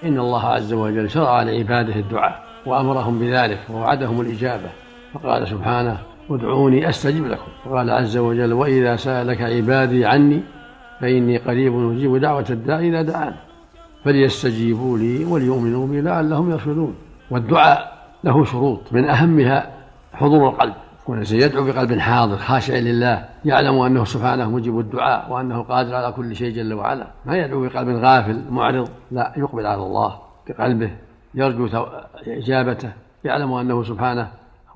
إن الله عز وجل شرع لعباده الدعاء وأمرهم بذلك ووعدهم الإجابة، فقال سبحانه: ادعوني أستجب لكم. وقال عز وجل: وإذا سألك عبادي عني فإني قريب أجيب دعوة الداع إذا دعان فليستجيبوا لي وليؤمنوا بي لعلهم يرشدون. والدعاء له شروط، من أهمها حضور القلب، يكون يدعو بقلب حاضر خاشع لله، يعلم أنه سبحانه مجيب الدعاء وأنه قادر على كل شيء جل وعلا. ما يدعو بقلب غافل معرض، لا، يقبل على الله بقلبه، يرجو إجابته، يعلم أنه سبحانه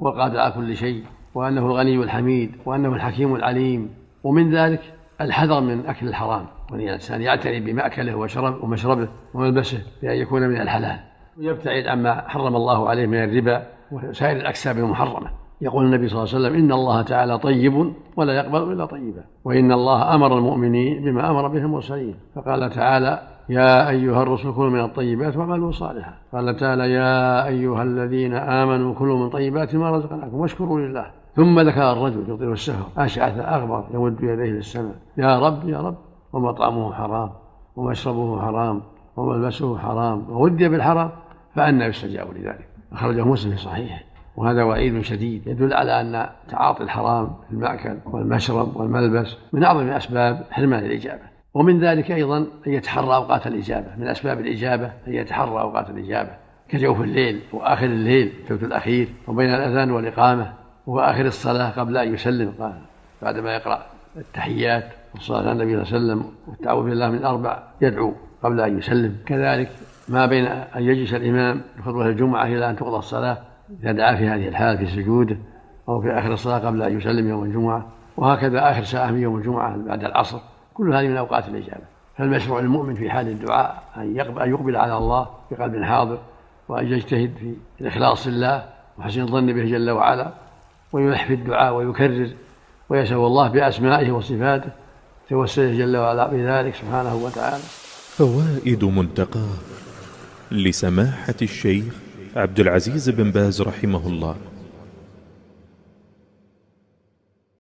هو القادر على كل شيء، وأنه الغني الحميد، وأنه الحكيم العليم. ومن ذلك الحذر من أكل الحرام، وأن الإنسان يعتني بمأكله ومشربه وملبسه بأن يكون من الحلال، ويبتعد عما حرم الله عليه من الربا وسائر الأكساب المحرمة. يقول النبي صلى الله عليه وسلم: إن الله تعالى طيب ولا يقبل إلا طيبا، وإن الله أمر المؤمنين بما أمر به المرسلين، فقال تعالى: يا أيها الرسل كلوا من الطيبات واعملوا صالحا. قال تعالى: يا أيها الذين آمنوا كلوا من طيبات ما رزقناكم واشكروا لله. ثم ذكر الرجل يطيل السهر أشعث أغبر يمد يديه للسماء: يا رب يا رب، ومطعمه حرام ومشربه حرام وملبسه حرام وودي بالحرام، فأنى يستجاب لذلك. أخرجه مسلم في صحيحه. وهذا وعيد شديد يدل على أن تعاطي الحرام في المأكل والمشرب والملبس من أعظم أسباب حرمان الإجابة. ومن ذلك أيضا أن يتحرى أوقات الإجابة، من أسباب الإجابة أن يتحرى أوقات الإجابة كجوف الليل وآخر الليل، الثلث الأخير، وبين الأذان والإقامة، وآخر الصلاة قبل أن يسلم، بعدما يقرأ التحيات والصلاة على النبي صلى الله عليه وسلم والتعوذ بالله من 4 يدعو قبل أن يسلم. كذلك ما بين أن يجلس الإمام لخطبة الجمعة إلى أن تقضى الصلاة إذا دعا في هذه الحال في سجوده، أو في آخر الصلاة قبل أن يسلم يوم الجمعة، وهكذا آخر ساعة من يوم الجمعة بعد العصر، كل هذه من أوقات الإجابة. فالمشروع للمؤمن في حال الدعاء أن يقبل على الله بقلب حاضر، وأن يجتهد في الإخلاص لله وحسن الظن به جل وعلا، ويلح في الدعاء ويكرر ويسأل الله بأسمائه وصفاته، توسله جل وعلا بذلك سبحانه وتعالى. فوائد منتقاه لسماحة الشيخ عبد العزيز بن باز رحمه الله.